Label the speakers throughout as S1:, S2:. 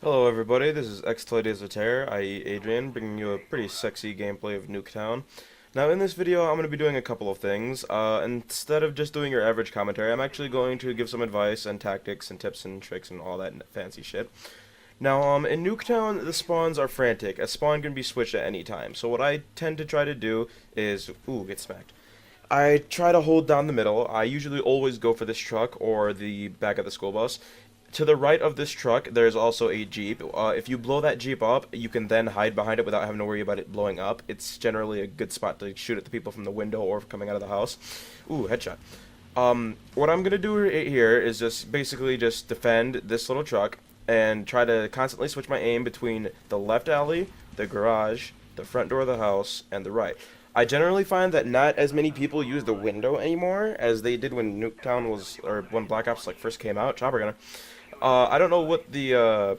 S1: Hello everybody, this is X12DaysOfTerror, i.e. Adrian, bringing you a pretty sexy gameplay of Nuketown. Now in this video I'm going to be doing a couple of things. Instead of just doing your average commentary, I'm actually going to give some advice and tactics and tips and tricks and all that fancy shit. Now in Nuketown the spawns are frantic. A spawn can be switched at any time, so what I tend to try to do is, get smacked. I try to hold down the middle. I usually always go for this truck or the back of the school bus. To the right of this truck, there's also a Jeep. If you blow that Jeep up, you can then hide behind it without having to worry about it blowing up. It's generally a good spot to shoot at the people from the window or coming out of the house. Ooh, headshot. What I'm gonna do here is just basically just defend this little truck and try to constantly switch my aim between the left alley, the garage, the front door of the house, and the right. I generally find that not as many people use the window anymore as they did when Nuketown was, or when Black Ops like first came out. Chopper gunner. I don't know what the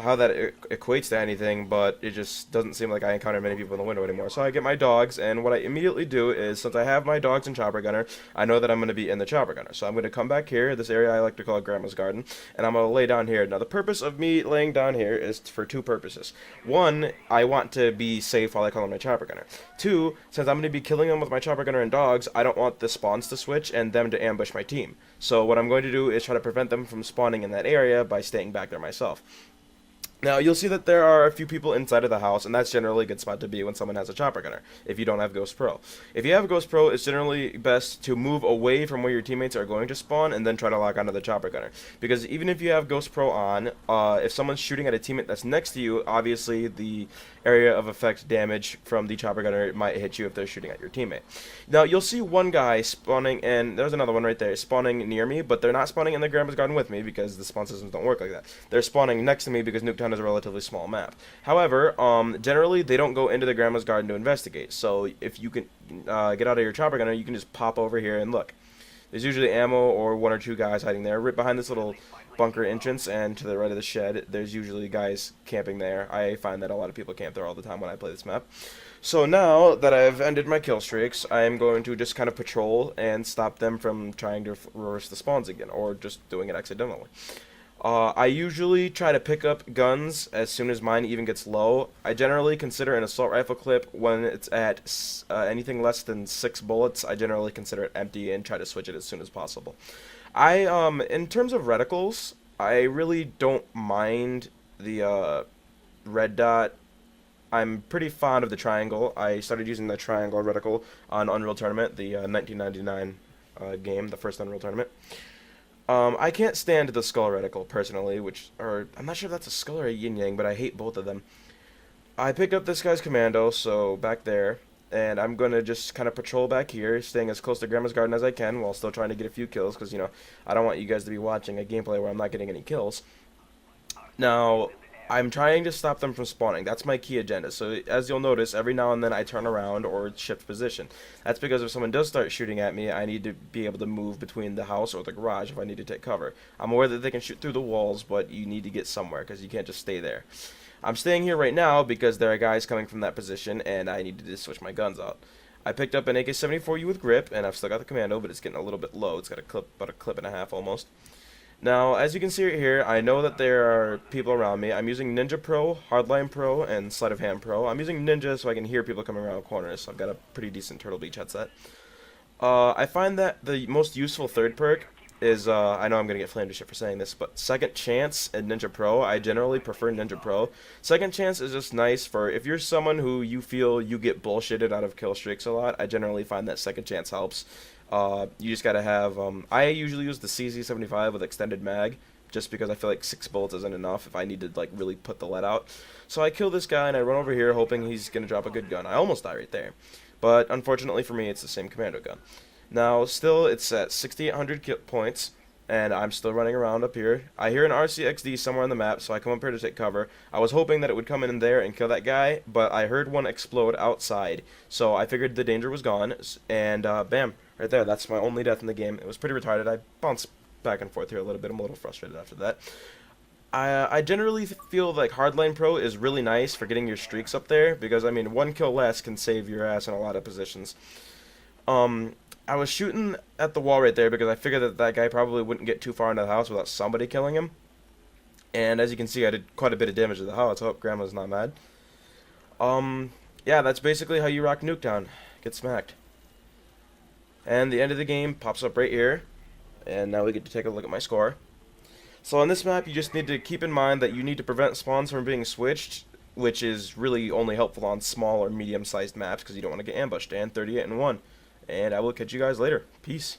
S1: how that equates to anything, but it just doesn't seem like I encounter many people in the window anymore. So I get my dogs, and what I immediately do is, since I have my dogs and chopper gunner, I know that I'm going to be in the chopper gunner. So I'm going to come back here, this area I like to call Grandma's Garden, and I'm going to lay down here. Now the purpose of me laying down here is for two purposes. One, I want to be safe while I call on my chopper gunner. Two, since I'm going to be killing them with my chopper gunner and dogs, I don't want the spawns to switch and them to ambush my team. So what I'm going to do is try to prevent them from spawning in that area by staying back there myself. Now, you'll see that there are a few people inside of the house, and that's generally a good spot to be when someone has a chopper gunner, if you don't have Ghost Pro. If you have Ghost Pro, it's generally best to move away from where your teammates are going to spawn and then try to lock onto the chopper gunner. Because even if you have Ghost Pro on, if someone's shooting at a teammate that's next to you, obviously the area of effect damage from the chopper gunner might hit you if they're shooting at your teammate. Now, you'll see one guy spawning, and there's another one right there, spawning near me, but they're not spawning in the Grandma's Garden with me because the spawn systems don't work like that. They're spawning next to me because Nuketown is a relatively small map. However, generally they don't go into the Grandma's Garden to investigate. So if you can get out of your chopper gunner, you can just pop over here and look. There's usually ammo or one or two guys hiding there. Right behind this little bunker entrance and to the right of the shed, there's usually guys camping there. I find that a lot of people camp there all the time when I play this map. So now that I've ended my kill streaks, I am going to just kind of patrol and stop them from trying to reverse the spawns again, or just doing it accidentally. I usually try to pick up guns as soon as mine even gets low. I generally consider an assault rifle clip when it's at anything less than 6 bullets. I generally consider it empty and try to switch it as soon as possible. In terms of reticles, I really don't mind the red dot. I'm pretty fond of the triangle. I started using the triangle reticle on Unreal Tournament, the 1999 game, the first Unreal Tournament. I can't stand the skull reticle, personally, or I'm not sure if that's a skull or a yin-yang, but I hate both of them. I picked up this guy's commando, so back there, and I'm going to just kind of patrol back here, staying as close to Grandma's Garden as I can, while still trying to get a few kills, because, I don't want you guys to be watching a gameplay where I'm not getting any kills. Now, I'm trying to stop them from spawning. That's my key agenda. So as you'll notice, every now and then I turn around or shift position. That's because if someone does start shooting at me, I need to be able to move between the house or the garage if I need to take cover. I'm aware that they can shoot through the walls, but you need to get somewhere because you can't just stay there. I'm staying here right now because there are guys coming from that position and I need to just switch my guns out. I picked up an AK-74U with grip, and I've still got the commando, but it's getting a little bit low. It's got about a clip and a half almost. Now, as you can see right here, I know that there are people around me. I'm using Ninja Pro, Hardline Pro, and Sleight of Hand Pro. I'm using Ninja so I can hear people coming around corners, so I've got a pretty decent Turtle Beach headset. I find that the most useful third perk is, I know I'm going to get flamed to shit for saying this, but Second Chance and Ninja Pro. I generally prefer Ninja Pro. Second Chance is just nice for if you're someone who you feel you get bullshitted out of kill streaks a lot. I generally find that Second Chance helps. You just gotta have, I usually use the CZ75 with extended mag, just because I feel like 6 bullets isn't enough if I need to, like, really put the lead out. So I kill this guy and I run over here hoping he's gonna drop a good gun. I almost die right there. But, unfortunately for me, it's the same commando gun. Now, still, it's at 6,800 points, and I'm still running around up here. I hear an RCXD somewhere on the map, so I come up here to take cover. I was hoping that it would come in there and kill that guy, but I heard one explode outside, so I figured the danger was gone, and bam. Right there, that's my only death in the game. It was pretty retarded. I bounced back and forth here a little bit. I'm a little frustrated after that. I generally feel like Hardline Pro is really nice for getting your streaks up there, because, I mean, 1 kill less can save your ass in a lot of positions. I was shooting at the wall right there because I figured that that guy probably wouldn't get too far into the house without somebody killing him. And as you can see, I did quite a bit of damage to the house. I hope Grandma's not mad. Yeah, that's basically how you rock Nuketown. Get smacked. And the end of the game pops up right here. And now we get to take a look at my score. So on this map, you just need to keep in mind that you need to prevent spawns from being switched, which is really only helpful on small or medium-sized maps because you don't want to get ambushed. And 38-1. And I will catch you guys later. Peace.